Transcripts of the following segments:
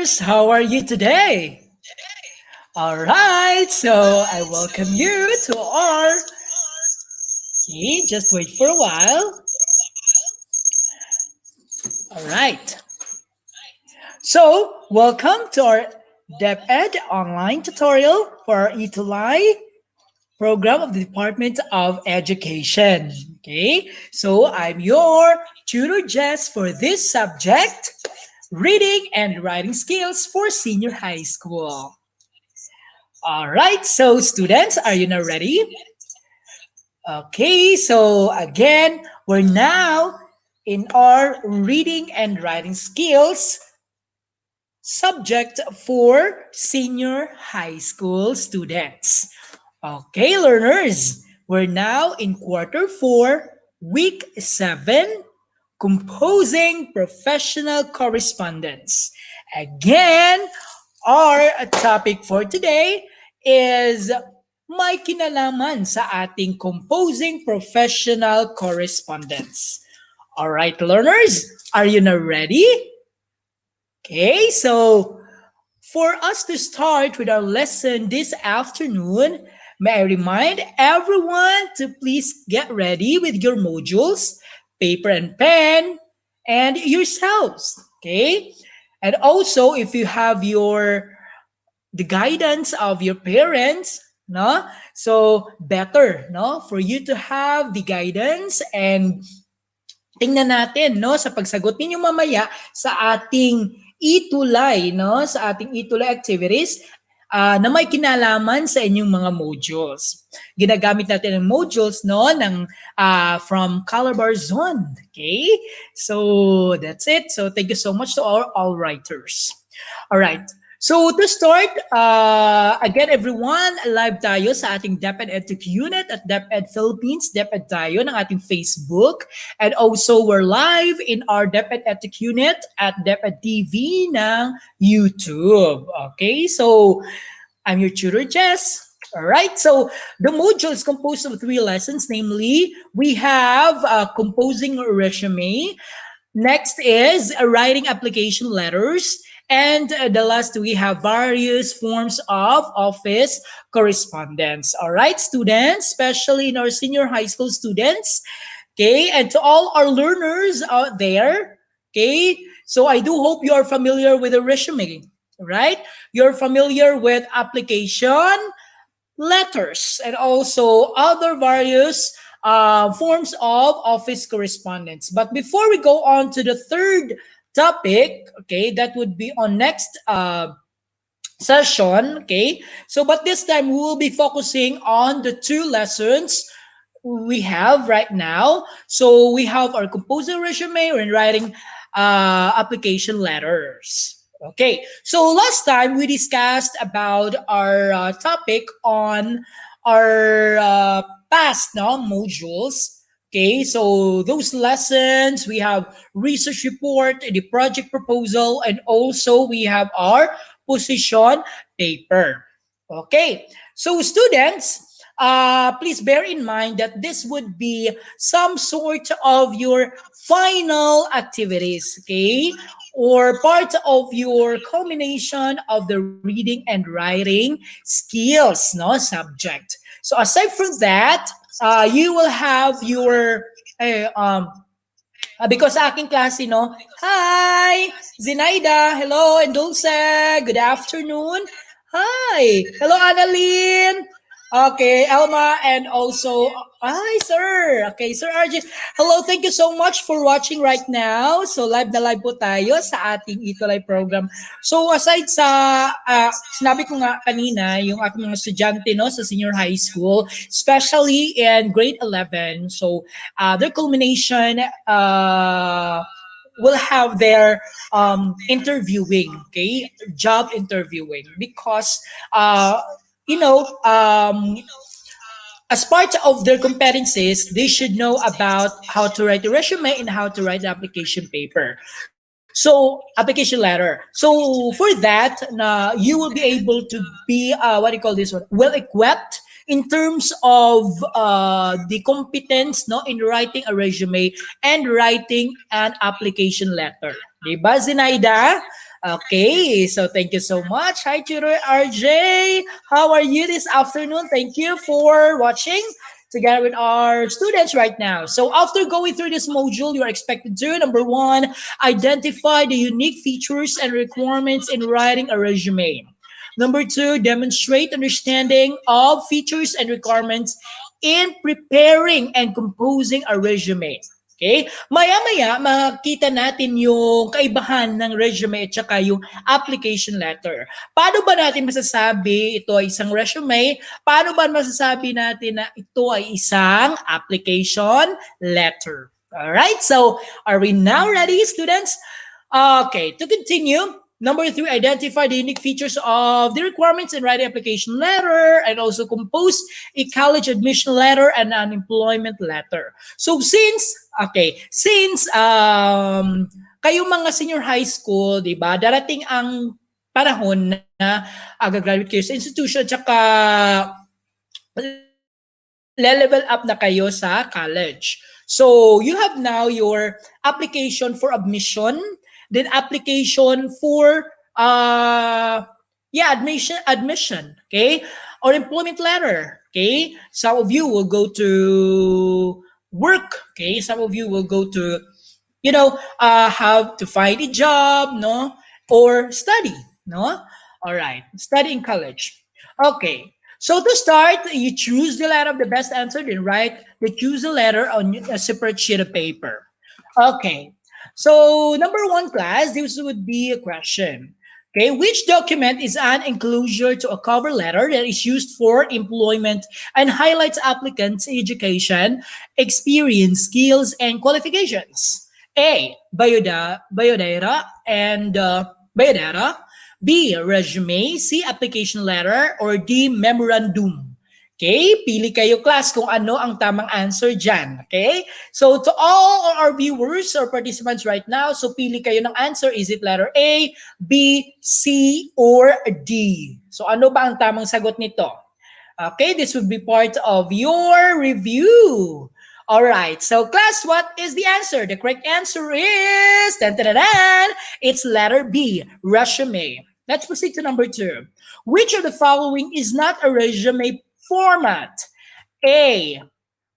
learners, how are you today? All right, so I welcome you to our. Okay, just wait for a while. All right, so welcome to our DepEd online tutorial for our E2Lie program of the Department of Education. Okay, so I'm your tutor Jess for this subject, reading and writing skills for senior high school. All right, so students, are you now ready? Okay, so again, we're now in our reading and writing skills subject for senior high school students. Okay, learners, we're now in quarter 4, week 7, composing professional correspondence. Again, our topic for today is may kinalaman sa ating composing professional correspondence. All right, learners, are you now ready? Okay, so for us to start with our lesson this afternoon, may I remind everyone to please get ready with your modules, paper and pen, and yourselves. Okay? And also, if you have the guidance of your parents, no? So better, no? For you to have the guidance and tingnan natin no sa pagsagot ninyo mamaya sa ating itulay no sa ating itulay activities na may kinalaman sa inyong mga modules. Ginagamit natin ang modules no ng from Calabar Zone. Okay? So that's it. So thank you so much to all writers. All right. So to start, again everyone, live tayo sa ating DepEd EdTech unit at DepEd Philippines, DepEd tayo ng ating Facebook. And also we're live in our DepEd EdTech unit at DepEd TV ng YouTube. Okay, so I'm your tutor Jess. All right, so the module is composed of 3 lessons, namely we have composing a resume. Next is writing application letters. And the last, we have various forms of office correspondence. All right, students, especially in our senior high school students. Okay, and to all our learners out there. Okay, so I do hope you are familiar with the resume, right? You're familiar with application letters and also other various forms of office correspondence. But before we go on to the third topic, okay, that would be on next session, okay? So, but this time we will be focusing on the 2 lessons we have right now. So, we have our composing resume and writing application letters. Okay, so last time we discussed about our topic on our past modules. Okay, so those lessons, we have research report, the project proposal, and also we have our position paper. Okay, so students, please bear in mind that this would be some sort of your final activities, okay? Or part of your culmination of the reading and writing skills, subject. So aside from that, you will have your because sa aking klase, hi, Zinaida, hello, and Dulce, good afternoon. Hi, hello, Annalyn. Okay, Elma, and also, hi, sir. Okay, Sir RJ. Hello, thank you so much for watching right now. So, live na live po tayo sa ating Itulay program. So, aside sa, sinabi ko nga kanina, yung aking mga estudyante sa senior high school, especially in grade 11, so, their culmination, will have their interviewing, okay, job interviewing, because as part of their competencies, they should know about how to write a resume and how to write an application paper. So, application letter. So, for that, you will be able to be, well equipped in terms of the competence in writing a resume and writing an application letter. Diba, Zinaida? Okay, so thank you so much. Hi, Tutor RJ. How are you this afternoon? Thank you for watching together with our students right now. So after going through this module, you are expected to, number one, identify the unique features and requirements in writing a resume. Number two, demonstrate understanding of features and requirements in preparing and composing a resume. Okay? Maya-maya, makita natin yung kaibahan ng resume at saka yung application letter. Paano ba natin masasabi ito ay isang resume? Paano ba masasabi natin na ito ay isang application letter? Alright, so are we now ready, students? Okay, to continue, number three, identify the unique features of the requirements in writing application letter and also compose a college admission letter and an employment letter. So since kayo mga senior high school, 'di ba? Darating ang panahon na gagraduate kayo sa institution tsaka level up na kayo sa college. So, you have now your application for admission, then application for admission, okay? Or employment letter, okay? Some of you will go to work, okay? Some of you will go to have to find a job, no? Or study, no? All right, study in college. Okay, so to start, you choose the letter of the best answer, then write the choose a letter on a separate sheet of paper. Okay, so number one class, this would be a question. Okay, which document is an enclosure to a cover letter that is used for employment and highlights applicants' education, experience, skills, and qualifications? A. Biodata and biodata. B. Resume. C. Application letter. Or D. Memorandum. Okay? Pili kayo class kung ano ang tamang answer dyan. Okay? So to all our viewers or participants right now, so pili kayo ng answer. Is it letter A, B, C, or D? So ano ba ang tamang sagot nito? Okay, this would be part of your review. All right, so class, what is the answer? The correct answer is, dun, dun, dun, dun, it's letter B, resume. Let's proceed to number two. Which of the following is not a resume format? A,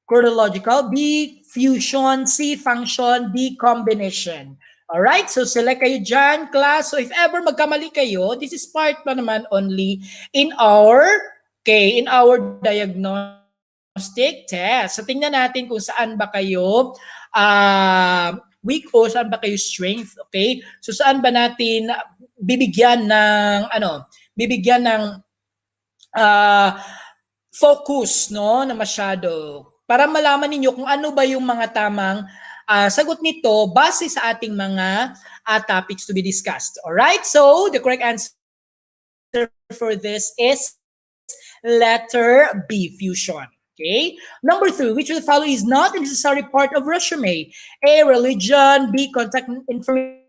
chronological, B, fusion, C, function, D, combination. Alright, so select kayo dyan, class. So if ever magkamali kayo, this is part pa naman only in our diagnostic test. So tingnan natin kung saan ba kayo weak o saan ba kayo strength, okay? So saan ba natin bibigyan ng uh, focus, no, na masyado para malaman ninyo kung ano ba yung mga tamang sagot nito base sa ating mga topics to be discussed. All right? So, the correct answer for this is letter B, fusion. Okay? Number three, which of the following is not a necessary part of resume? A, religion. B, contact information.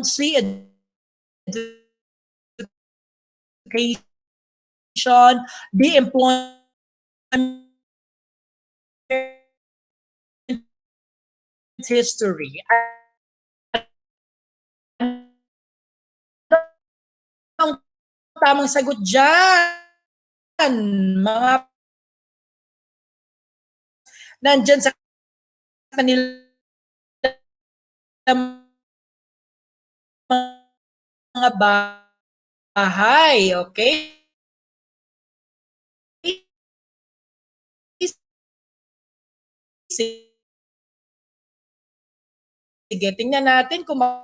C, education. D, employment history. Ang tamang sagot dyan, mga nandyan sa kanilang mga bahay, okay? Sige, tingnan natin kung makakuha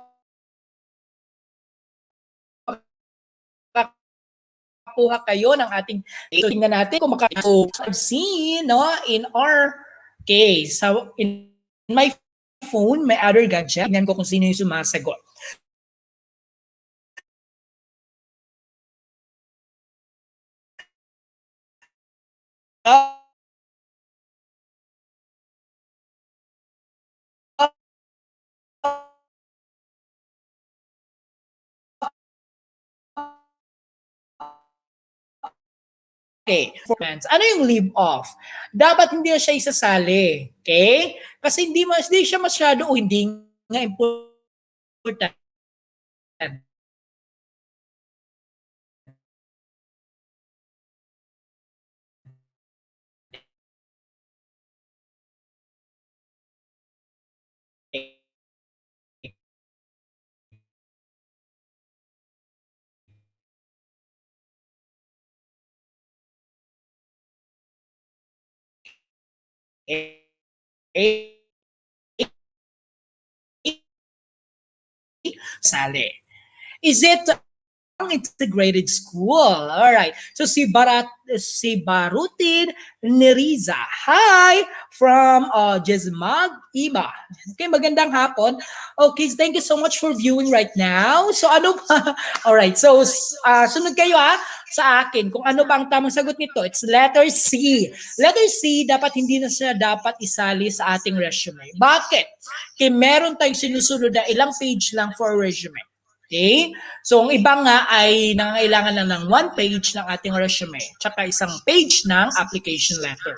kayo ng ating tingnan natin kung makakuha. So, I've seen, no, in our case, so in my phone, may other gadget. Tingnan ko kung sino yung sumasagot. Okay, performance. Ano yung leave off? Dapat hindi na siya isasali. Okay? Kasi hindi siya masyado o hindi nga important. Sali. Is it integrated school? All right. So si Barutin Neriza. Hi from Jesmag Iba. Okay, magandang hapon. Okay, thank you so much for viewing right now. So ano ba? All right. So sunod kayo sa akin kung ano ba ang tamang sagot nito. It's letter C. Letter C, dapat hindi na siya dapat isali sa ating resume. Bakit? Kaya meron tayong sinusunod na ilang page lang for resume. Okay? So, ang iba nga ay nangangailangan lang ng one page ng ating resume, tsaka isang page ng application letter.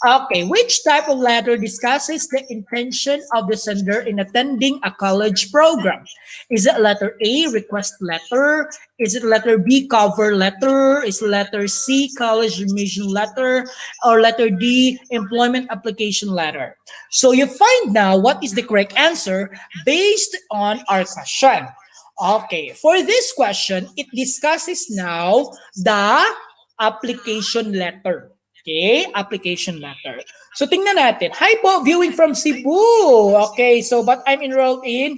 Okay, which type of letter discusses the intention of the sender in attending a college program? Is it letter A, request letter? Is it letter B, cover letter? Is it letter C, college admission letter? Or letter D, employment application letter? So you find now what is the correct answer based on our question. Okay, for this question, it discusses now the application letter. Okay, application letter. So tingnan natin. Hi po, viewing from Cebu. Okay, so but I'm enrolled in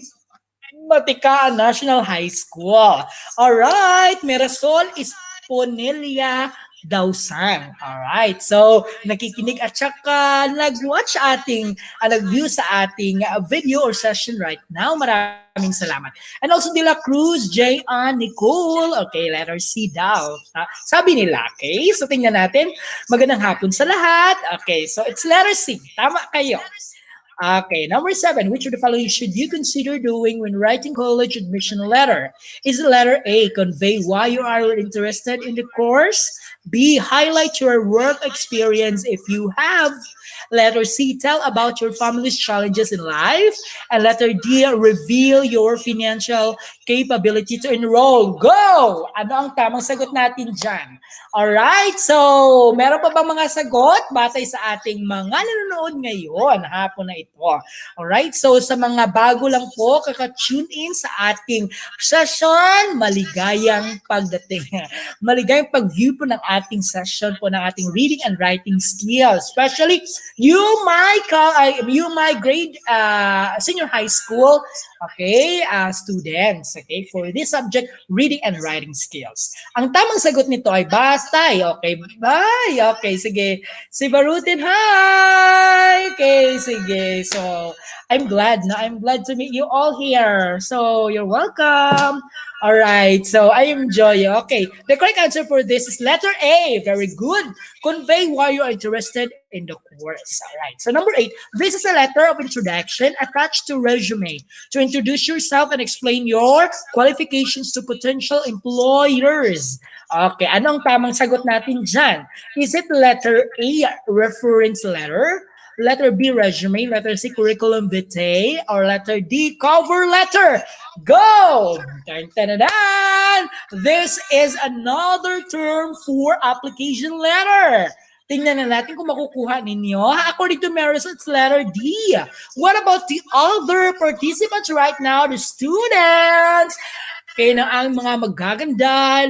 Matika National High School. All right, Mirasol Esponilla Dausan. All right. So, nakikinig at saka nag-watch nag-view sa ating video or session right now. Maraming salamat. And also Dela Cruz, J.A. Nicole. Okay, letter C daw. Sabi nila, okay? So, tingnan natin. Magandang hapon sa lahat. Okay, so it's letter C. Tama kayo. Okay, number 7. Which of the following should you consider doing when writing college admission letter? Is it letter A, convey why you are interested in the course? B, highlight your work experience if you have. Letter C, tell about your family's challenges in life. And letter D, reveal your financial capability to enroll. Go! Ano ang tamang sagot natin dyan? Alright, so meron pa bang mga sagot batay sa ating mga nanonood ngayon hapon na ito? Alright, so sa mga bago lang po kaka-tune in sa ating session, maligayang pagdating. Maligayang pag-view po ng ating session po ng ating reading and writing skills. Especially you my grade senior high school students, okay, for this subject, reading and writing skills. Ang tamang sagot nito ay bastay. Okay, bye. Okay, sige. Si Barutin, hi. Okay, sige. So, I'm glad to meet you all here. So, you're welcome. All right. So, I enjoy you. Okay. The correct answer for this is letter A. Very good. Convey why you are interested in the course. All right. So, number 8. This is a letter of introduction attached to resume to introduce yourself and explain your qualifications to potential employers. Okay. Anong tamang sagot natin dyan? Is it letter A, reference letter? Letter B, resume. Letter C, curriculum vitae. Or letter D, cover letter. Go! Dun, dun, dun, dun. This is another term for application letter. Tingnan na natin kung makukuha ninyo. According to Marisol, it's letter D. What about the other participants right now, the students? Kaya na ang mga magaganda,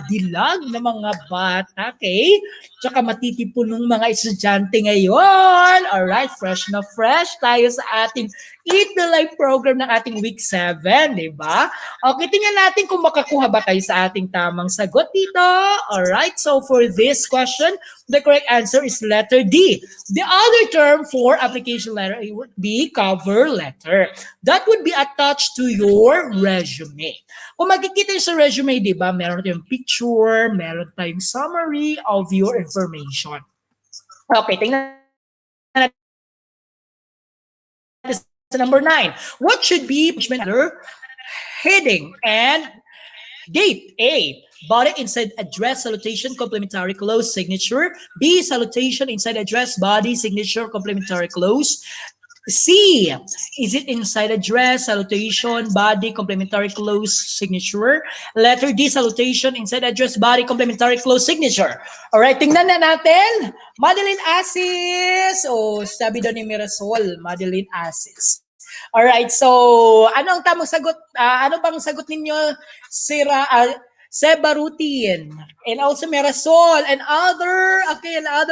dilag na mga bata, okay? Tsaka matitipon ng mga estudyante ngayon. Alright, fresh na fresh tayo sa ating Eat the Life program ng ating week 7, di ba? Okay, tingnan natin kung makakuha ba tayo sa ating tamang sagot dito. Alright, so for this question, the correct answer is letter D. The other term for application letter would be cover letter. That would be attached to your resume. Kung makikita nyo sa resume, di ba, meron tayong picture, meron tayong summary of your information. Okay, tingnan natin sa number 9. What should be letter heading and Date A. Body inside address, salutation, complimentary close, signature. B. Salutation inside address, body, signature, complimentary close. C. Is it inside address, salutation, body, complimentary close, signature? Letter D. Salutation inside address, body, complimentary close, signature. Alright, tingnan na natin. Madeline Asis. Oh, sabi daw ni Mirasol, Madeline Asis. Alright, so ano ang tamang sagot? Ano bang sagot ninyo? Seba Rutin, and also Mirasol, and other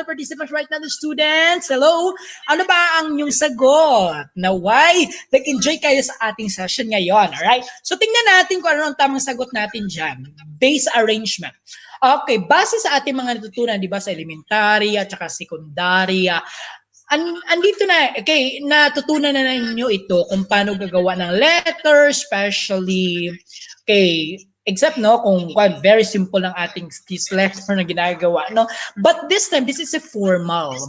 participants right now, the students. Hello, ano ba ang inyong sagot? Naway, nag-enjoy kayo sa ating session ngayon, alright? So tingnan natin kung ano ang tamang sagot natin dyan. Base arrangement. Okay, base sa ating mga natutunan, di ba, sa elementary at saka secondary, andito na, okay, natutunan na ninyo ito kung paano gagawa ng letter, especially, okay, except no kung very simple ang ating skills letter na ginagawa, no, but this time this is a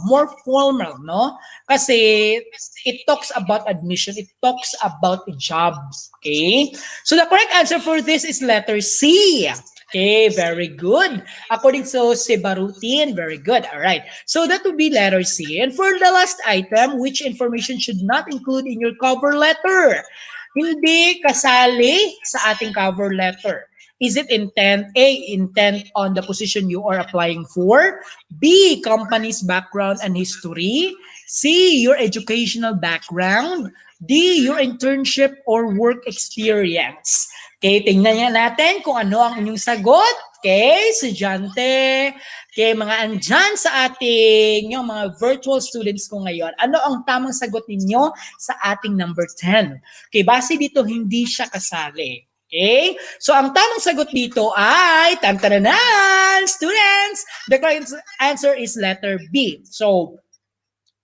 more formal, no, kasi it talks about admission, it talks about a job. Okay, so the correct answer for this is letter C. Okay, very good. According to Sebarutin, very good. All right. So that would be letter C. And for the last item, which information should not include in your cover letter? Hindi kasali sa ating cover letter. Is it intent? A, intent on the position you are applying for. B, company's background and history. C, your educational background. D, your internship or work experience. Okay, tingnan niya natin kung ano ang inyong sagot. Okay, estudyante. Okay, mga andyan sa ating yung mga virtual students ko ngayon. Ano ang tamang sagot ninyo sa ating number 10? Okay, base dito hindi siya kasali. Okay? So, ang tamang sagot dito ay, tantaranan, students, the correct answer is letter B. So,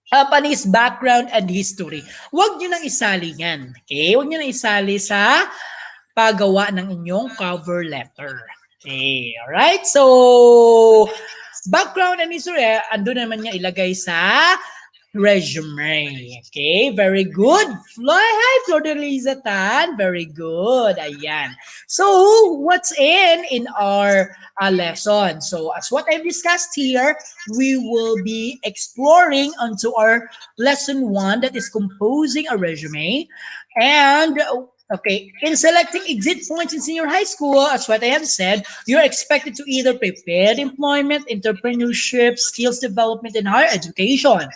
company's background and history. Huwag nyo nang isali yan. Okay? Huwag nyo nang isali sa paggawa ng inyong cover letter. Okay, alright? So, background and history, ando naman niya ilagay sa resume. Okay, very good. Hi, Flor de Liza Tan. Very good. Ayan. So, what's in our lesson? So, as what I've discussed here, we will be exploring onto our lesson 1, that is composing a resume. And okay, in selecting exit points in senior high school, as what I have said, you're expected to either prepare employment, entrepreneurship, skills development, and higher education.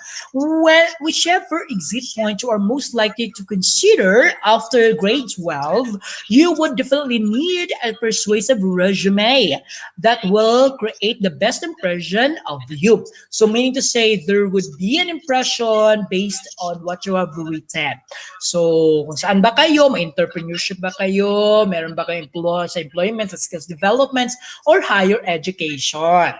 Whichever exit point you are most likely to consider after grade 12, you would definitely need a persuasive resume that will create the best impression of you. So meaning to say, there would be an impression based on what you have written. So, kung saan ba kayo, may entrepreneurship ba kayo, meron ba kayo sa employment, sa skills developments, or higher education?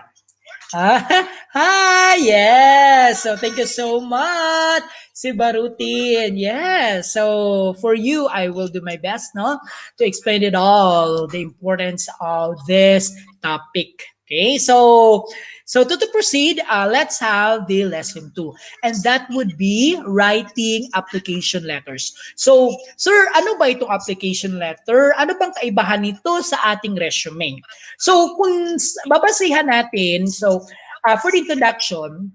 Hi, yes. So, thank you so much, Sibarutin. Yes. So, for you, I will do my best, no, to explain it all, the importance of this topic. Okay, so to proceed, let's have the lesson 2. And that would be writing application letters. So, sir, ano ba itong application letter? Ano bang kaibahan nito sa ating resume? So, kung babasihan natin, so, for the introduction,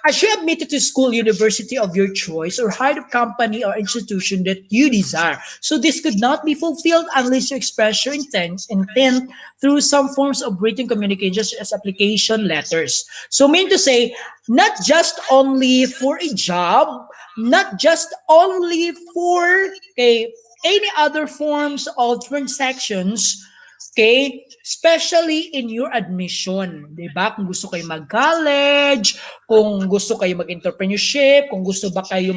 as you admitted to school, university of your choice, or hired a company or institution that you desire. So this could not be fulfilled unless you express your intent through some forms of written communication, such as application letters. So mean to say, not just only for a job, not just only for any other forms of transactions, okay, especially in your admission, di ba? Kung gusto kayo mag-college, kung gusto kayo mag-entrepreneurship, kung gusto ba kayo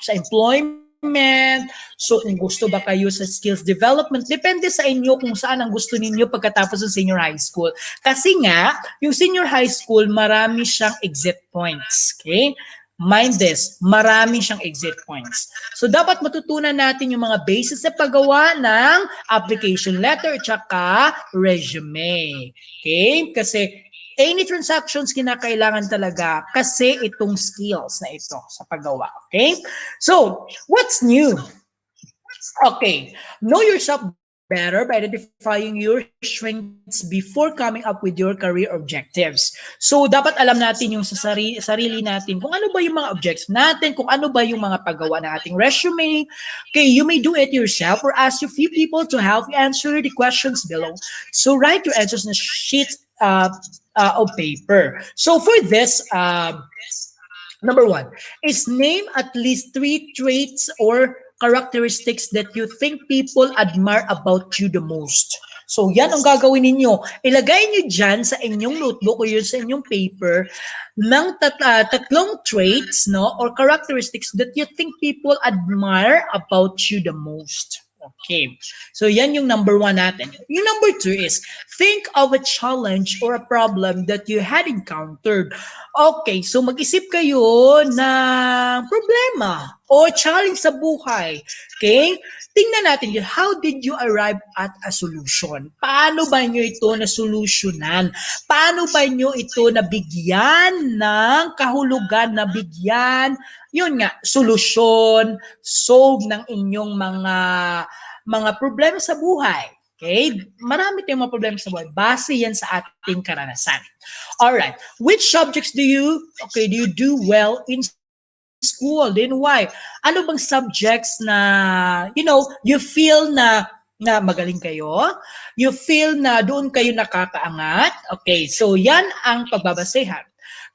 sa employment, so kung gusto ba kayo sa skills development, depende sa inyo kung saan ang gusto ninyo pagkatapos ng senior high school. Kasi nga, yung senior high school, marami siyang exit points, okay? Mind this, marami siyang exit points. So, dapat matutunan natin yung mga basis sa paggawa ng application letter at saka resume. Okay? Kasi any transactions kinakailangan talaga kasi itong skills na ito sa paggawa. Okay? So, what's new? Okay. Know yourself better by identifying your strengths before coming up with your career objectives. So, dapat alam natin yung sa sarili natin kung ano ba yung mga objectives natin, kung ano ba yung mga paggawa ng ating resume. Okay, you may do it yourself or ask a few people to help you answer the questions below. So, write your answers in a sheet of paper. So, for this, number one is name at least three traits or characteristics that you think people admire about you the most. So, yan ang gagawin ninyo. Ilagay nyo dyan sa inyong notebook o yun sa inyong paper ng tatlong traits, no, or characteristics that you think people admire about you the most. Okay. So, yan yung number one natin. Yung number two is, think of a challenge or a problem that you had encountered. Okay, so mag-isip kayo ng problema o challenge sa buhay. Okay? Tingnan natin yun. How did you arrive at a solution? Paano ba nyo ito na-solusyonan? Paano ba nyo ito nabigyan ng kahulugan, nabigyan, yun nga, solusyon, solve ng inyong mga problema sa buhay. Okay? Marami tayong mga problema sa buhay. Base yan sa ating karanasan. Alright. Which subjects do you do well in school? Then why? Ano bang subjects na, you feel na magaling kayo? You feel na doon kayo nakakaangat? Okay, so yan ang pagbabasehan.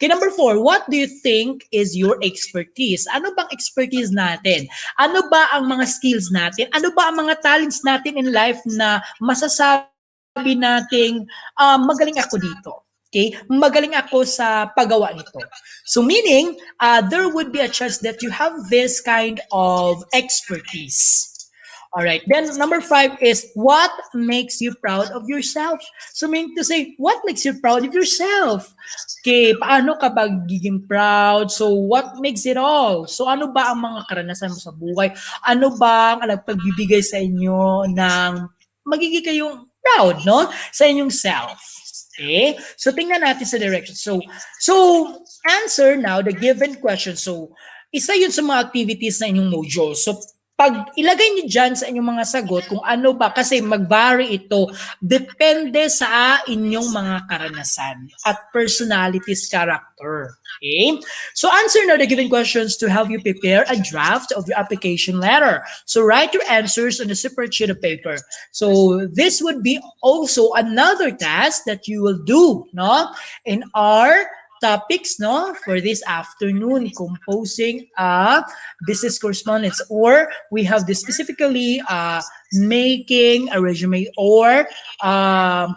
Okay, number 4, what do you think is your expertise? Ano bang expertise natin? Ano ba ang mga skills natin? Ano ba ang mga talents natin in life na masasabi nating magaling ako dito? Okay? Magaling ako sa paggawa nito. So meaning, there would be a chance that you have this kind of expertise. All right. Then number 5 is what makes you proud of yourself. So meaning to say, what makes you proud of yourself? Okay, paano ka magiging proud? So what makes it all? So ano ba ang mga karanasan mo sa buhay? Ano ba ang nagpagbibigay sa inyo ng magiging kayong proud, no? Sa inyong self. Okay? So tingnan natin sa direction. So answer now the given question. So isa yun sa mga activities na inyong module. So pag ilagay niyo dyan sa inyong mga sagot kung ano ba, kasi mag-vary ito, depende sa inyong mga karanasan at personalities character. Okay? So answer now the given questions to help you prepare a draft of your application letter. So write your answers on a separate sheet of paper. So this would be also another task that you will do, no? In our topics, no, for this afternoon, composing a business correspondence, or we have this specifically making a resume or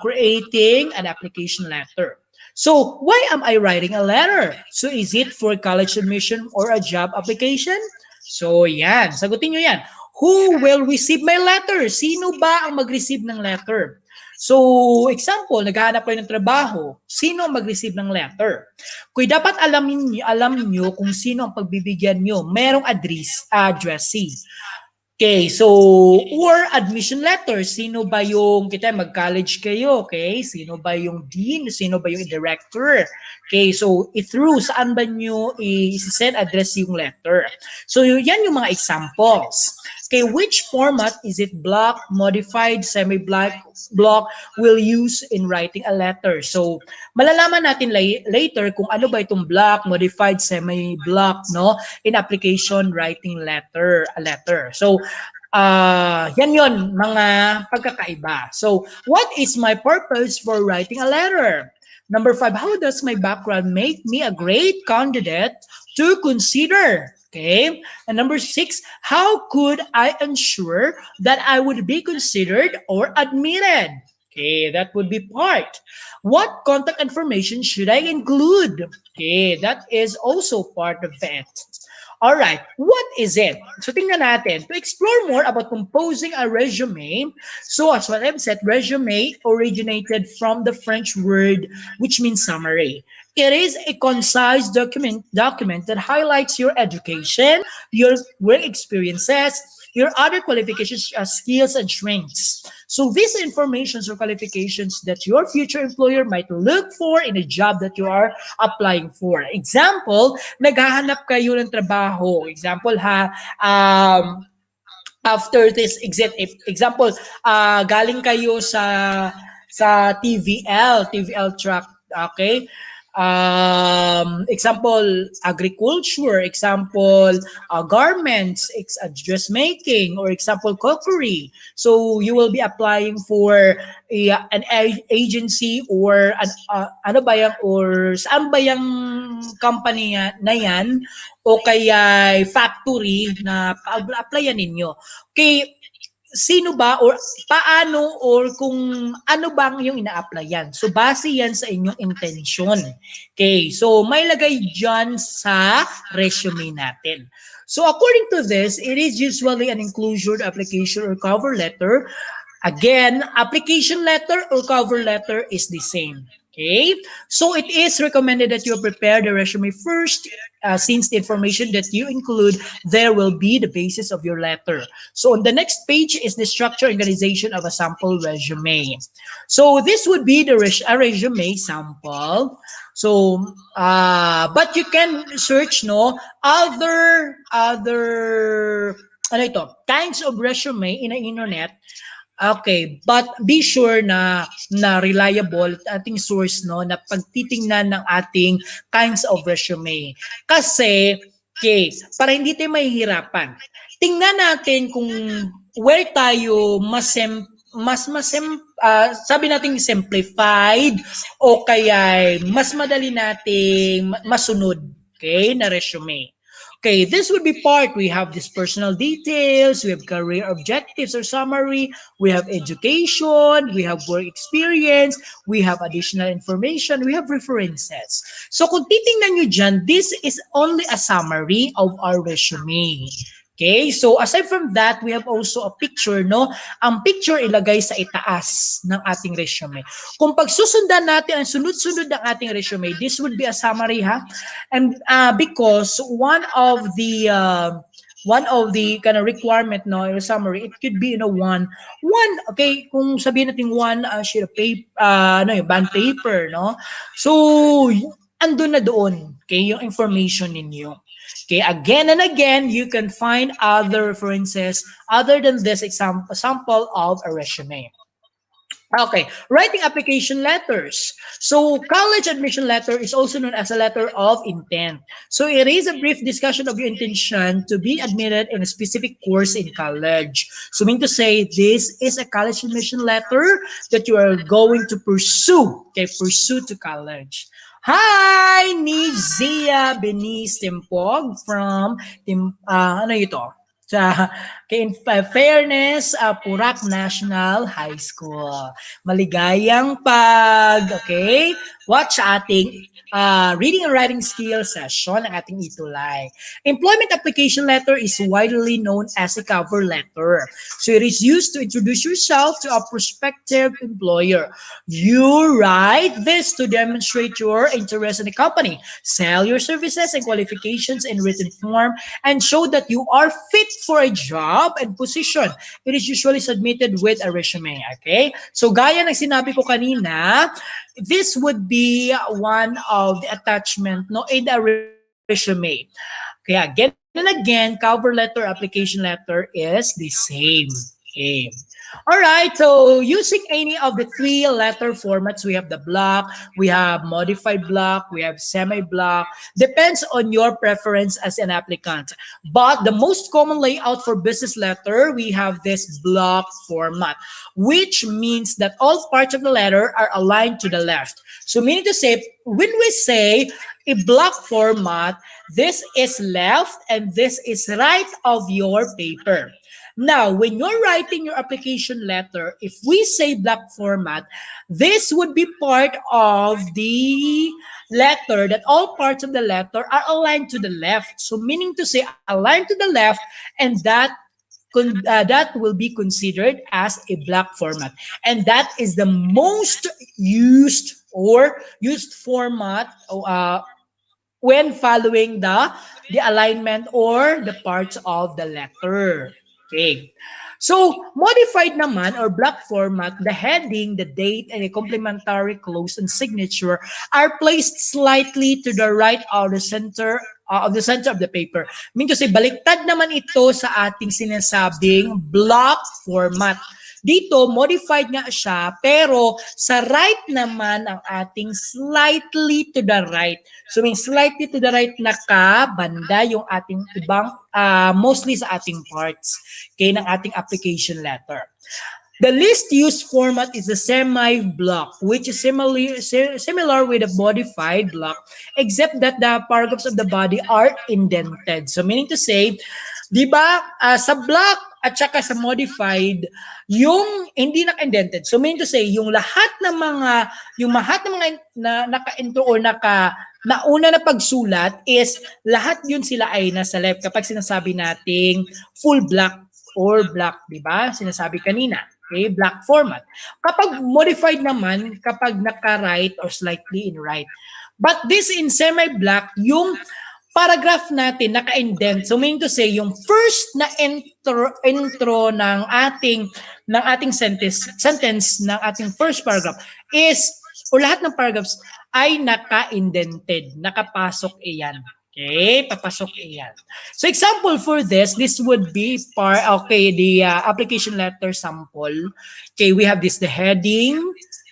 creating an application letter. So why am I writing a letter? So is it for college admission or a job application? So yan, sagutin nyo yan. Who will receive my letter? Sino ba ang mag-receive ng letter? So, example, naghahanap kayo ng trabaho, sino ang mag-receive ng letter? Kung dapat alam niyo kung sino ang pagbibigyan niyo, merong addressee. Okay, so, or admission letter, sino ba yung, kita mag-college kayo, okay? Sino ba yung dean? Sino ba yung director? Okay, so, through, saan ba nyo i-send address yung letter? So, yan yung mga examples. Okay, which format is it? Block, modified, semi-block, will use in writing a letter. So, malalaman natin later kung ano ba itong block, modified, semi-block, no? In application, writing a letter. So, yan yon mga pagkakaiba. So, what is my purpose for writing a letter? Number 5, how does my background make me a great candidate to consider? Okay. And number 6, how could I ensure that I would be considered or admitted? Okay, that would be part. What contact information should I include? Okay, that is also part of it. All right, what is it? So tingnan natin. To explore more about composing a resume, so as what I've said, resume originated from the French word which means summary. It is a concise document that highlights your education, your work experiences, your other qualifications, skills, and strengths. So these informations or qualifications that your future employer might look for in a job that you are applying for. Example, naghahanap kayo ng trabaho. Example after this example, galing kayo sa TVL truck, okay? Example, agriculture, example, garments, dressmaking, or example, cookery. So you will be applying for an agency or ano ba yang, or saan ba yung company na yan, o kaya factory na applyan ninyo. Okay, sino ba or paano or kung ano bang yung ina-applyan. So base yan sa inyong intention. Okay, so may lagay dyan sa resume natin. So according to this, it is usually an inclusion, application, or cover letter. Again, application letter or cover letter is the same. Okay, so it is recommended that you prepare the resume first, since the information that you include there will be the basis of your letter. So on the next page is the structure organization of a sample resume. So this would be the a resume sample. So, but you can search no other ano ito, kinds of resume in the internet. Okay, but be sure na reliable ating source no na pagtitingnan ng ating kinds of resume. Kasi okay, para hindi tayo mahihirapan. Tingnan natin kung where tayo sabi natin simplified o kaya mas madali nating masunod, okay, na resume. Okay, this would be part. We have this personal details, we have career objectives or summary, we have education, we have work experience, we have additional information, we have references. So kung titingnan nyo dyan, this is only a summary of our resume. Okay, so aside from that, we have also a picture, no? Ang picture ilagay sa itaas ng ating resume. Kung pagsusundan natin ang sunod-sunod ng ating resume, this would be a summary, ha? And because one of the kind of requirement no or summary, it could be one okay, kung sabihin natin one sheet of paper, yung bond paper, no? So andun na doon, okay, yung information ninyo. Okay, again and again, you can find other references other than this example of a resume. Okay, writing application letters. So, college admission letter is also known as a letter of intent. So, it is a brief discussion of your intention to be admitted in a specific course in college. So, mean to say, this is a college admission letter that you are going to pursue. Okay, pursue to college. Hi, Nizia Beniz Timpog from ano ito? Sa Fairness Purak National High School. Maligayang okay? Watch ating reading and writing skills session ng ating itulay. Employment application letter is widely known as a cover letter. So it is used to introduce yourself to a prospective employer. You write this to demonstrate your interest in the company, sell your services and qualifications in written form, and show that you are fit for a job and position. It is usually submitted with a resume. Okay? So gaya ng sinabi ko kanina, this would be one of the attachment no in the resume. Kaya again and again, cover letter, application letter is the same. Okay. All right, so using any of the three letter formats, we have the block, we have modified block, we have semi-block. Depends on your preference as an applicant. But the most common layout for business letter, we have this block format, which means that all parts of the letter are aligned to the left. So meaning to say, when we say a block format, this is left and this is right of your paper. Now, when you're writing your application letter, if we say block format, this would be part of the letter that all parts of the letter are aligned to the left. So meaning to say aligned to the left, and that will be considered as a block format. And that is the most used format when following the alignment or the parts of the letter. Okay. So, modified naman or block format, the heading, the date, and a complementary close and signature are placed slightly to the right of the center of the paper. Mean to say, baliktad naman ito sa ating sinasabing block format. Dito, modified nga siya, pero sa right naman ang ating slightly to the right. So, may slightly to the right nakabanda yung ating ibang, mostly sa ating parts, okay, ng ating application letter. The least used format is the semi-block, which is similar with the modified block, except that the paragraphs of the body are indented. So meaning to say, di ba, sa block at saka sa modified, yung hindi naka-indented. So meaning to say, yung lahat ng mga na naka-intro or nauna na pagsulat is lahat yun sila ay nasa left kapag sinasabi nating full block or block, di ba? Sinasabi kanina. Okay, block format. Kapag modified naman, kapag naka-right or slightly in right. But this in semi-block, yung paragraph natin naka-indent. So meaning to say, yung first na intro ng ating sentence ng ating first paragraph is, o lahat ng paragraphs ay naka-indented, nakapasok iyan. Okay, papasok iyan. So example for this would be the application letter sample. Okay, we have the heading.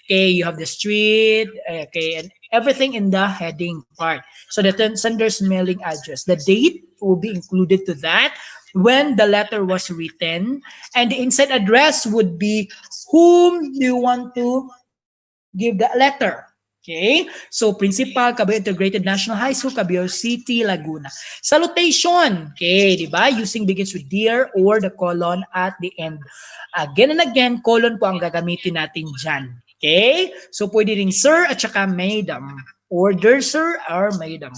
Okay, you have the street. Okay, and everything in the heading part. So the sender's mailing address. The date will be included to that when the letter was written. And the inside address would be whom you want to give the letter. Okay? So, principal, Cabello Integrated National High School, Cabello City, Laguna. Salutation. Okay, di ba? Using begins with dear or the colon at the end. Again and again, colon po ang gagamitin natin dyan. Okay? So, pwede rin sir at saka madam. Or dear sir or madam.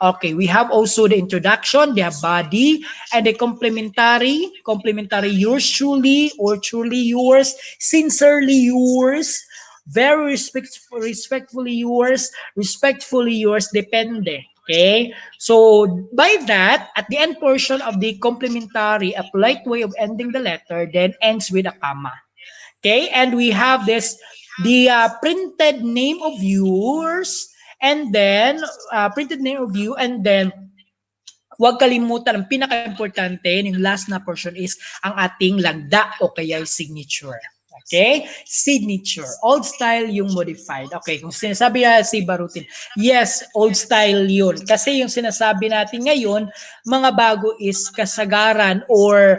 Okay, we have also the introduction, the body, and the complementary, yours truly or truly yours, sincerely yours, very respectfully yours, depende. Okay? So, by that, at the end portion of the complementary, a polite way of ending the letter then ends with a comma. Okay? And we have the printed name of yours, and then, huwag kalimutan, ang pinaka-importante, yung last na portion is ang ating lagda o kaya signature. Okay? Signature. Old style yung modified. Okay, kung sinasabi si Barutin, yes, old style yun. Kasi yung sinasabi natin ngayon, mga bago is kasagaran or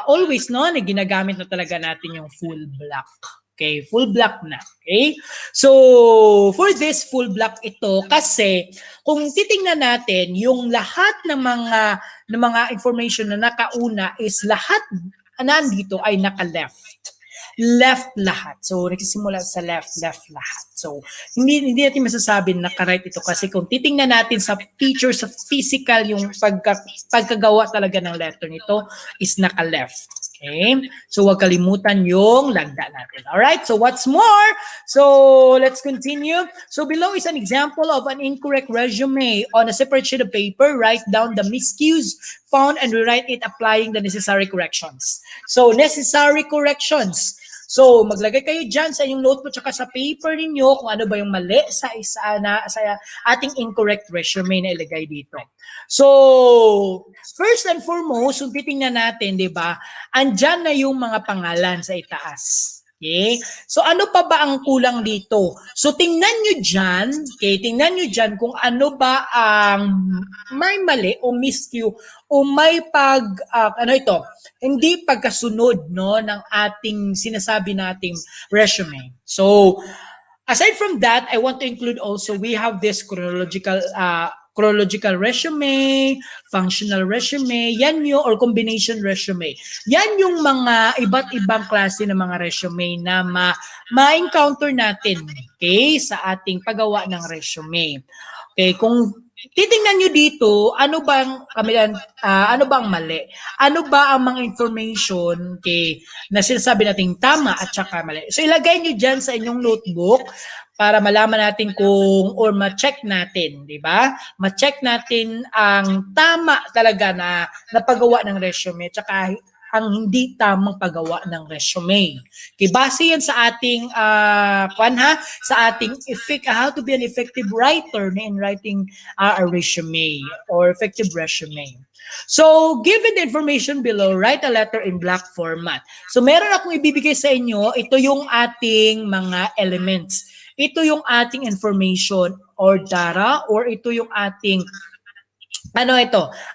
always, no, na ginagamit na talaga natin yung full block. Okay, full block na. Okay? So, for this full block ito, kasi kung titingnan natin, yung lahat ng mga information na nakauna is lahat nandito ay naka-left. Left lahat. So, nagsisimula sa left lahat. So, hindi natin masasabi na naka-right ito kasi kung titingnan natin sa feature, sa physical, yung pagkagawa talaga ng letter nito is naka-left. Okay? So, huwag kalimutan yung lagda natin. Alright? So, what's more? So, let's continue. So, below is an example of an incorrect resume. On a separate sheet of paper, write down the miscues found and rewrite it applying the necessary corrections. So, necessary corrections. So, maglagay kayo dyan sa inyong notebook tsaka sa paper ninyo kung ano ba yung mali sa ating incorrect resume na ilagay dito. So, first and foremost, kung titingnan natin, di ba, andyan na yung mga pangalan sa itaas. Okay? So, ano pa ba ang kulang dito? So, tingnan nyo dyan, okay, kung ano ba ang may mali o miscue o may hindi pagkasunod, no, ng ating sinasabi nating resume. So, aside from that, I want to include also, we have this chronological resume, functional resume, yan yung, or combination resume. Yan yung mga iba't ibang klase ng mga resume na ma-encounter natin, okay, sa ating paggawa ng resume. Okay, kung titingnan nyo dito, ano bang mali? Ano ba ang mga information, okay, na sinasabi natin tama at saka mali? So ilagay nyo dyan sa inyong notebook para malaman natin or ma-check natin, di ba? Ma-check natin ang tama talaga na paggawa ng resume, tsaka ang hindi tamang paggawa ng resume. Okay, base yan sa ating sa ating how to be an effective writer in writing a resume or effective resume. So, given the information below, write a letter in black format. So, meron akong ibibigay sa inyo, ito yung ating mga elements. Ito yung ating information or data or ito yung ating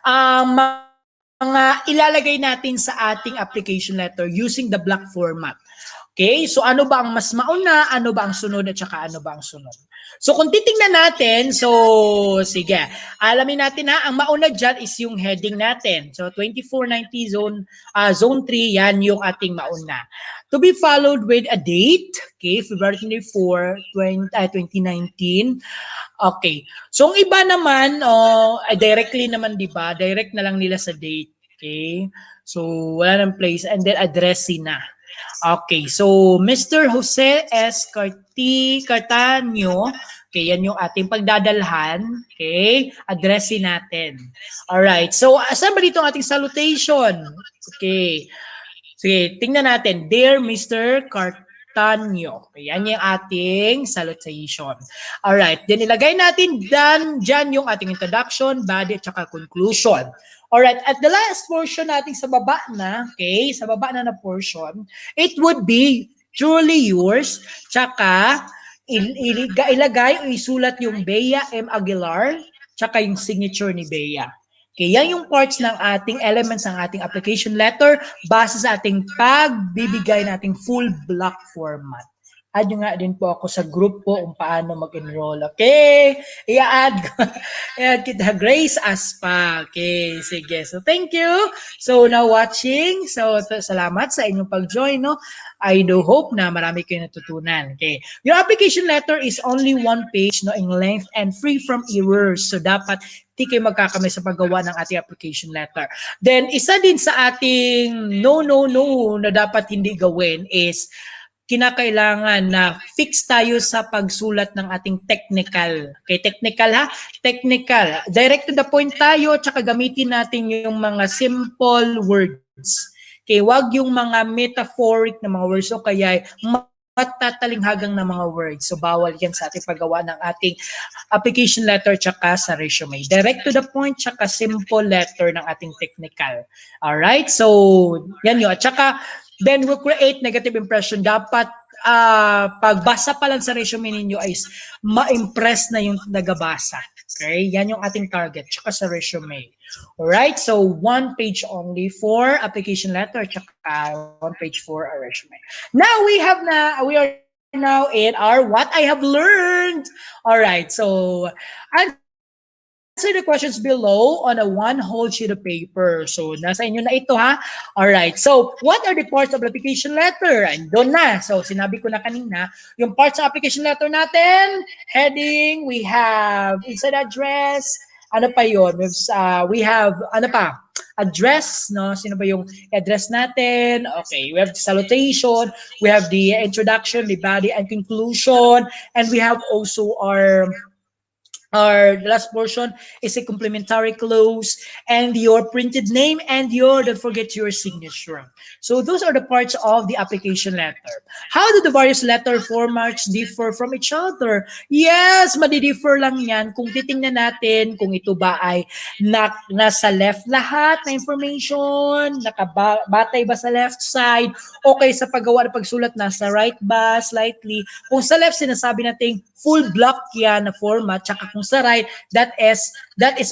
ang mga ilalagay natin sa ating application letter using the black format. Okay? So ano ba ang mas mauna, ano ba ang sunod at saka ano ba ang sunod? So kung titingnan natin, so sige, alamin natin ang mauna dyan is yung heading natin. So 2490 zone 3, yan yung ating mauna. To be followed with a date, okay, February 24, 2019. Okay. So, ang iba naman, directly naman, di ba? Direct na lang nila sa date. Okay? So, wala nang place. And then, addressing na. Okay. So, Mr. Jose S. Cartanio, okay, yan yung ating pagdadalhan. Okay? Addressing natin. Alright. So, saan ba dito ang ating salutation? Okay. Sige, tingnan natin. Dear Mr. Cartanio. Yan yung ating salutation. Alright, then ilagay natin dyan yung ating introduction, body, at saka conclusion. Alright, at the last portion natin sa baba na, okay, sa baba na portion, it would be truly yours, tsaka ilagay o isulat yung Bea M. Aguilar, tsaka yung signature ni Bea. Okay, yan yung parts ng ating elements ng ating application letter base sa ating pagbibigay nating full block format. Add nyo nga din po ako sa group po kung paano mag-enroll. Okay? I-add kita Grace Aspa. Okay, sige. So, thank you. So, now watching. So, salamat sa inyong pag-join, no? I do hope na marami kayong natutunan. Okay. Your application letter is only one page, no, in length and free from errors. So, dapat hindi kayo magkakamay sa paggawa ng ating application letter. Then, isa din sa ating no na dapat hindi gawin is kinakailangan na fix tayo sa pagsulat ng ating technical. Okay, technical ha? Technical. Direct to the point tayo, tsaka gamitin natin yung mga simple words. Okay, wag yung mga metaphoric na mga words o kaya matatalinghagang na mga words. So, bawal yan sa ating paggawa ng ating application letter tsaka sa resume. Direct to the point tsaka simple letter ng ating technical. Alright? So, yan yun. At tsaka, then we'll create negative impression. Dapat pagbasa pa lang sa resume ninyo is ma-impress na yung nagabasa. Okay? Yan yung ating target. Tsaka sa resume. Alright? So, one page only for application letter. Tsaka one page for a resume. Now, we are now in our what I have learned. Alright. So, answer the questions below on a one whole sheet of paper. So, nasa inyo na ito ha. Alright. So, what are the parts of the application letter? Andun na. So, sinabi ko na kanina, yung parts of application letter natin, heading, we have inside address, ano pa yun? We have, ano pa? Address, no? Sino ba yung address natin? Okay, we have the salutation, we have the introduction, the body and conclusion, and we have also our last portion is a complimentary clause and your printed name and don't forget your signature. So those are the parts of the application letter. How do the various letter formats differ from each other? Yes, madi-differ lang yan kung titingnan natin kung ito ba ay nasa left lahat na information, nakabatay ba sa left side, okay sa paggawa ng pagsulat nasa right ba, slightly. Kung sa left sinasabi natin full block yan na format, tsaka kung sa right, that is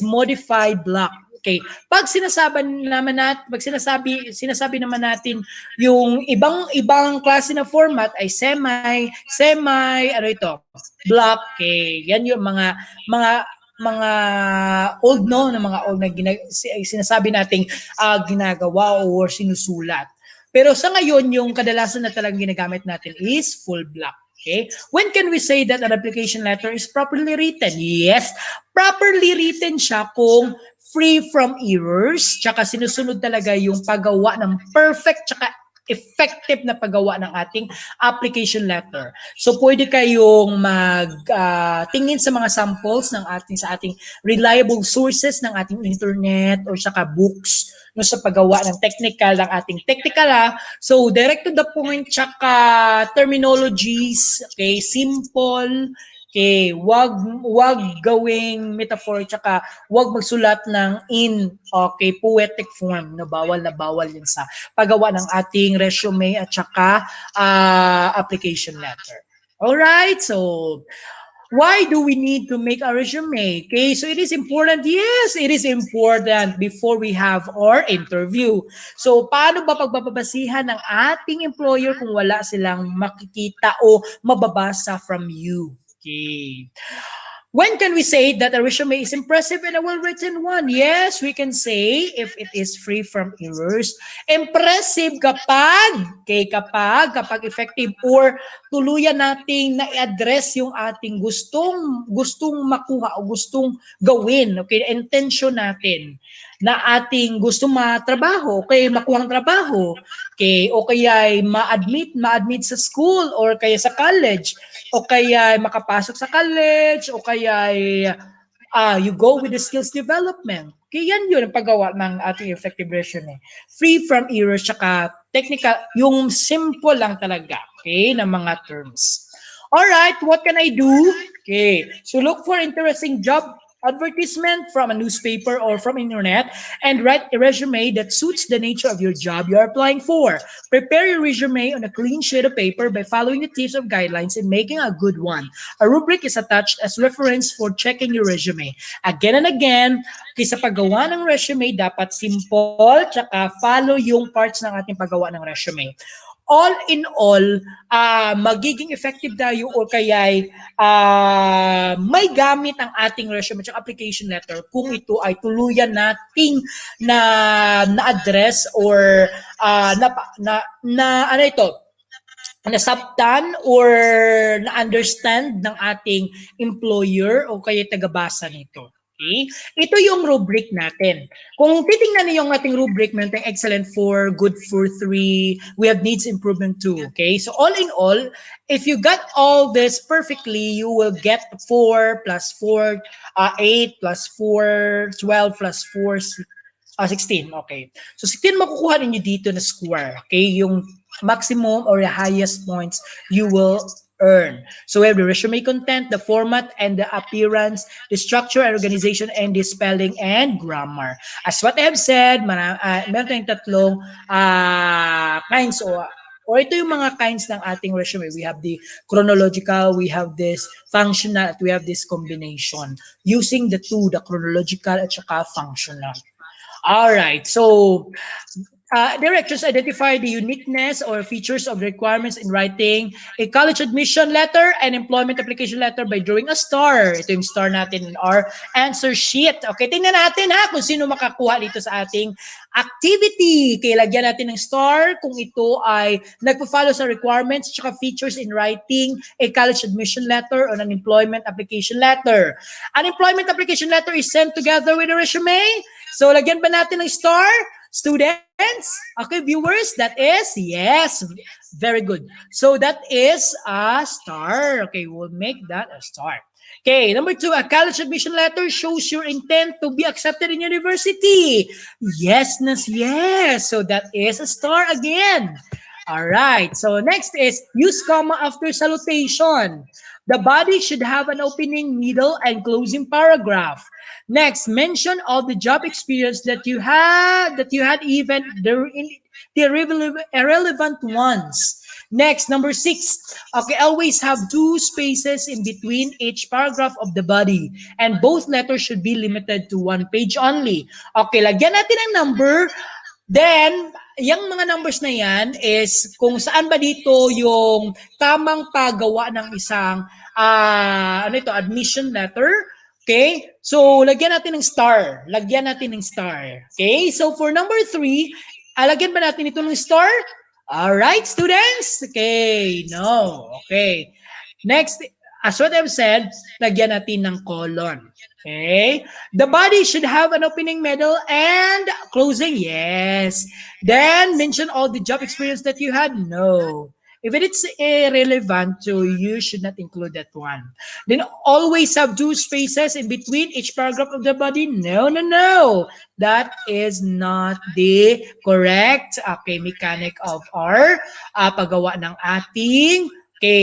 modified block. Okay. Pag sinasabi naman naman natin yung ibang klase na format ay semi, block. Okay. Yan yung mga old na sinasabi nating ginagawa or sinusulat. Pero sa ngayon, yung kadalasan na talagang ginagamit natin is full block. Okay? When can we say that an application letter is properly written? Yes, properly written siya kung free from errors, tsaka sinusunod talaga yung paggawa ng perfect, tsaka effective na paggawa ng ating application letter. So, pwede kayong tingin sa mga samples sa ating reliable sources ng ating internet or saka books. no, sa paggawa ng technical ng ating technical ha. So direct to the point tsaka terminologies, okay, simple. Okay, wag gawing metaphor tsaka wag magsulat ng in okay poetic form no na bawal yun sa paggawa ng ating resume at tsaka application letter. All right, so why do we need to make a resume? Okay, so it is important. Yes, it is important before we have our interview. So, paano ba pagbabasihan ng ating employer kung wala silang makikita o mababasa from you? Okay. When can we say that a resume is impressive and a well-written one? Yes, we can say if it is free from errors. Impressive kapag effective or tuluyan nating na-address yung ating gustong makuha o gustong gawin, okay, intention natin na ating gusto matrabaho, okay, makuhang trabaho, okay, o kaya ma-admit sa school or kaya sa college, o kaya makapasok sa college, o kaya you go with the skills development. Kaya yan yun ang paggawa ng ating effective resume. Free from errors, tsaka technical, yung simple lang talaga, okay, ng mga terms. Alright, what can I do? Okay, so look for interesting job advertisement from a newspaper or from internet and write a resume that suits the nature of your job you're applying for. Prepare your resume on a clean sheet of paper by following the tips of guidelines and making a good one. A rubric is attached as reference for checking your resume. Again and again, sa paggawa ng resume, dapat simple, tsaka follow yung parts ng ating paggawa ng resume. All in all, magiging effective tayo o kaya may gamit ang ating resume at application letter kung ito ay tuluyan nating na-address or ano ito, nasabtan or na-understand ng ating employer o kaya tagabasa nito. Okay? Ito yung rubric natin. Kung titingnan niyo yung ating rubric, meron tayong excellent 4, good for 3, we have needs improvement 2. Okay? So all in all, if you got all this perfectly, you will get 4 plus 4, 8 plus 4, 12 plus 4, 16. Okay. So 16 makukuha ninyo dito na score. Okay? Yung maximum or the highest points you will earn. So we have the resume content, the format and the appearance, the structure and organization, and the spelling and grammar. As what I have said, meron tayong tatlong kinds or ito yung mga kinds ng ating resume. We have the chronological, we have this functional, at we have this combination. Using the two, the chronological at saka functional. All right, so directors identify the uniqueness or features of the requirements in writing a college admission letter and employment application letter by drawing a star. Ito yung star natin in our answer sheet. Okay, tingnan natin ha kung sino makakuha dito sa ating activity. Kaya lagyan natin ng star kung ito ay nagpo-follow sa requirements at features in writing a college admission letter or an employment application letter. An employment application letter is sent together with a resume. So lagyan ba natin ng star? Students, okay, viewers, that is, yes, very good. So that is a star. Okay, we'll make that a star. Okay, number 2, a college admission letter shows your intent to be accepted in university. Yes, yes. So that is a star again. All right, so next is use comma after salutation. The body should have an opening, middle, and closing paragraph. Next, mention all the job experience that you had even the irrelevant ones. Next, number 6. Okay, always have 2 spaces in between each paragraph of the body. And both letters should be limited to 1 page only. Okay, lagyan natin ng number. Then, yung mga numbers na yan is kung saan ba dito yung tamang paggawa ng isang admission letter. Okay? So, lagyan natin ng star. Lagyan natin ng star. Okay? So, for number 3, lagyan ba natin ito ng star? Alright, students? Okay. No. Okay. Next, as what I've said, lagyan natin ng colon. Okay? The body should have an opening, middle, and closing. Yes. Then, mention all the job experience that you had. No. If it's irrelevant to you, should not include that one. Then always have two spaces in between each paragraph of the body. No, no, no. That is not the correct mechanic of our paggawa ng ating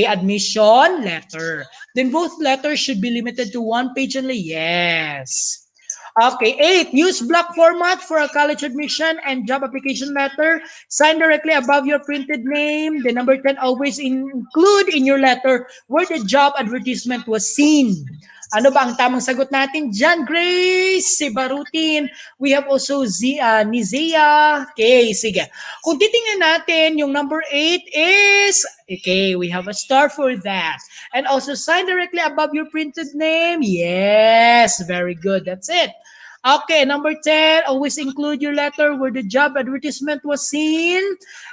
admission letter. Then both letters should be limited to one page only. Yes. Okay, 8. Use block format for a college admission and job application letter. Sign directly above your printed name. The number 10, always include in your letter where the job advertisement was seen. Ano ba ang tamang sagot natin dyan, Grace? Si Barutin. We have also Nizia. Okay, sige. Kung titingnan natin, yung number 8 is, okay, we have a star for that. And also sign directly above your printed name. Yes, very good. That's it. Okay, number 10, always include your letter where the job advertisement was seen.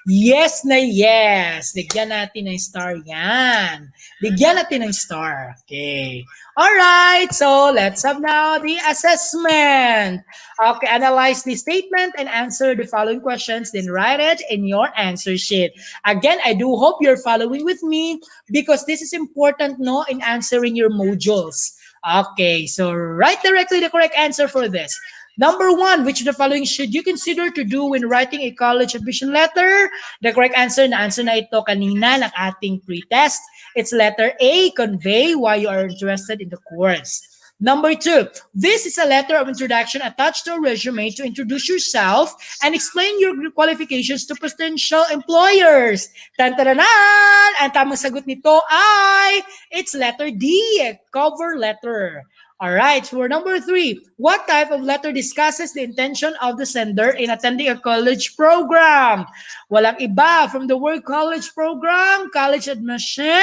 Yes na yes. Bigyan natin ng star yan. Bigyan natin ng star. Okay. Alright, so let's have now the assessment. Okay, analyze the statement and answer the following questions, then write it in your answer sheet. Again, I do hope you're following with me because this is important, no, in answering your modules. Okay, so write directly the correct answer for this. Number 1, which of the following should you consider to do when writing a college admission letter? The correct answer na ito kanina ng ating pre-test. It's letter A, convey why you are interested in the course. Number 2, this is a letter of introduction attached to a resume to introduce yourself and explain your qualifications to potential employers. Tantaranan! Ang tamang sagot nito ay, it's letter D, cover letter. Alright, for number 3, what type of letter discusses the intention of the sender in attending a college program? Walang iba from the word college program, college admission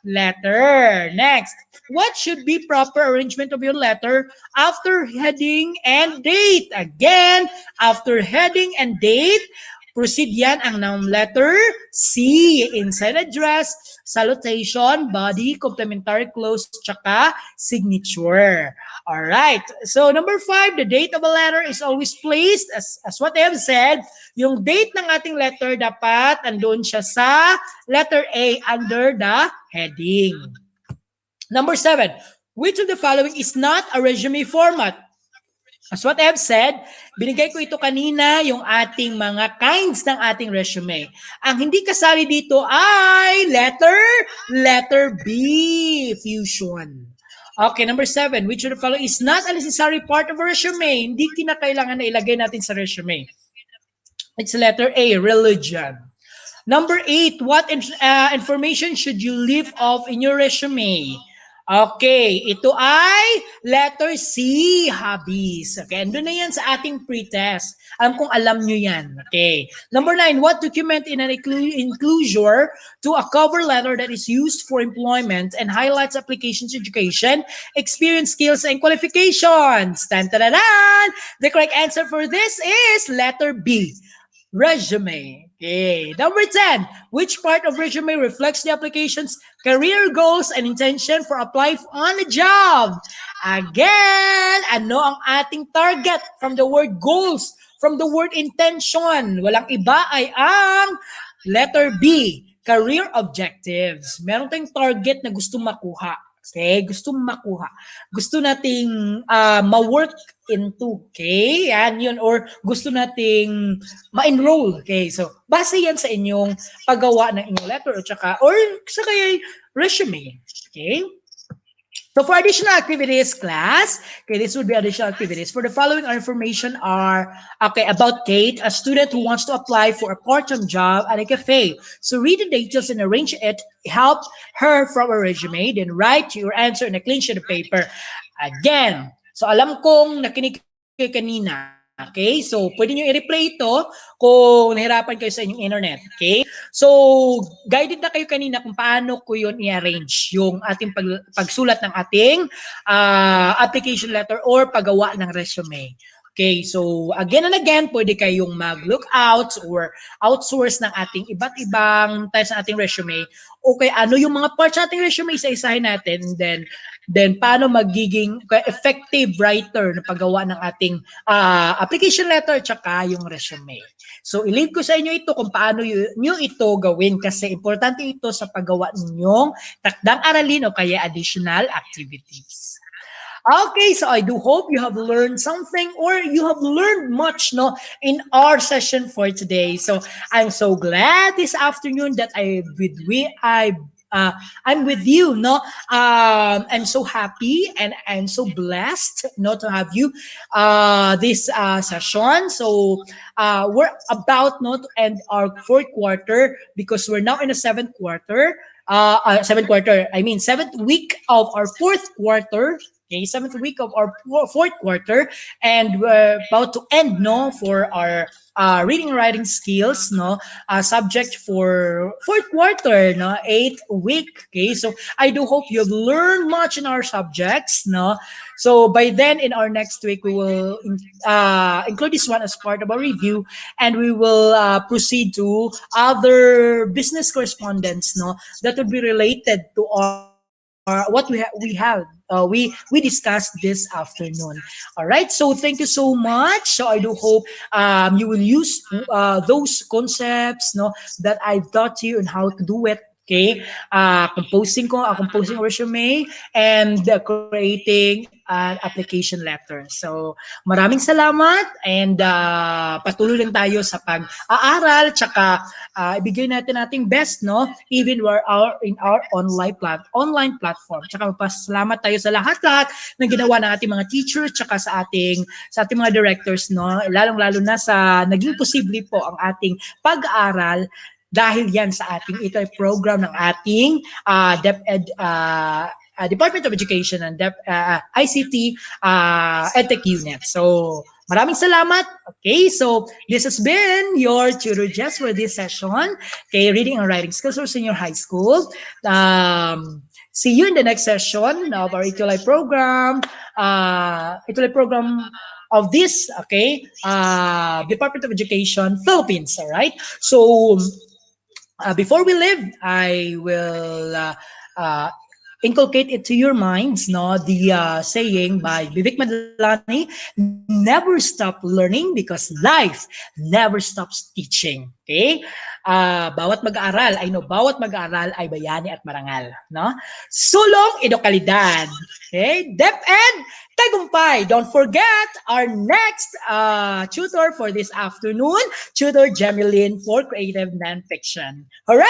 letter. Next, what should be proper arrangement of your letter after heading and date? Again, after heading and date, proceed yan ang noun letter C. Inside address, salutation, body, complimentary clause, tsaka signature. Alright. So number 5, the date of a letter is always placed, as what I have said, yung date ng ating letter dapat andun siya sa letter A under the heading. Number 7, which of the following is not a resume format? As what I have said, binigay ko ito kanina yung ating mga kinds ng ating resume. Ang hindi kasali dito ay letter B, fusion. Okay, number 7, which of the following is not a necessary part of a resume? Hindi kinakailangan na ilagay natin sa resume. It's letter A, religion. Number 8, what information should you leave off in your resume? Okay, ito ay letter C, hobbies. Okay, andun na yan sa ating pre-test. Alam kong alam nyo yan. Okay. Number 9, what document in an enclosure to a cover letter that is used for employment and highlights applications, education, experience, skills, and qualifications? Tan-tararan! The correct answer for this is letter B, resume. Okay. Number 10, which part of resume reflects the application's career goals and intention for applying on a job? Again, ano ang ating target from the word goals, from the word intention? Walang iba ay ang letter B, career objectives. Meron tayong target na gusto makuha. Okay, gusto makuha. Gusto nating ma-work into, okay? Yan yun. Or gusto nating ma-enroll, okay? So, base yan sa inyong paggawa ng inyong letter or sa kaya resume, okay? So for additional activities, class, okay, this would be additional activities. For the following information are, okay, about Kate, a student who wants to apply for a part-time job at a cafe. So read the details and arrange it, help her from a resume, then write your answer in a clean sheet of paper. Again, so alam kong nakinig kayo kanina. Okay, so pwede nyo i-replay ito kung nahirapan kayo sa inyong internet. Okay, so guided na kayo kanina kung paano ko yun i-arrange yung ating pagsulat ng ating application letter or paggawa ng resume. Okay, so again and again, pwede kayong mag-lookouts or outsource ng ating iba't ibang types ng ating resume. Okay, ano yung mga parts ng ating resume, isa-isahin natin, and then paano magiging effective writer na paggawa ng ating application letter tsaka yung resume. So, ilink ko sa inyo ito kung paano nyo ito gawin kasi importante ito sa paggawa ninyong takdang aralin o kaya additional activities. Okay, so I do hope you have learned something or you have learned much no in our session for today. So I'm so glad this afternoon that uh, I'm with you. No, I'm so happy and I'm so blessed not to have you this session. So we're about not to end our fourth quarter because we're now in the seventh quarter. Seventh quarter. I mean, seventh week of our fourth quarter. Okay, seventh week of our fourth quarter, and we're about to end no for our reading and writing skills no subject for fourth quarter no eighth week. Okay, so I do hope you've learned much in our subjects no. So by then in our next week we will include this one as part of our review, and we will proceed to other business correspondence no that would be related to our we discussed this afternoon. All right, so thank you so much. So I do hope you will use those concepts no that I've taught you on how to do it. Okay, composing resume and creating an application letter. So maraming salamat and patuloy lang tayo sa pag-aaral tsaka ibigay natin ating best no even in our online platform. Tsaka magpasalamat tayo sa lahat-lahat ng ginawa ng ating mga teachers tsaka sa ating mga directors no lalong-lalo na sa naging posible po ang ating pag-aaral dahil yan sa ating ito ay program ng ating DepEd Department of Education and ICT EdTech Unit. So, maraming salamat. Okay, so this has been your tutor Jess for this session. Okay, reading and writing skills for senior high school. See you in the next session of our Itulay program. Itulay program of this, okay, Department of Education, Philippines. All right. So before we leave, I will inculcate it to your minds, no? The saying by Vivek Madlani, never stop learning because life never stops teaching. Okay? Bawat mag-aaral, I know, bawat mag-aaral ay bayani at marangal. No? Sulong edukalidad. Okay? DepEd, tagumpay. Don't forget our next tutor for this afternoon, Tutor Jemeline for Creative Nonfiction. Hooray!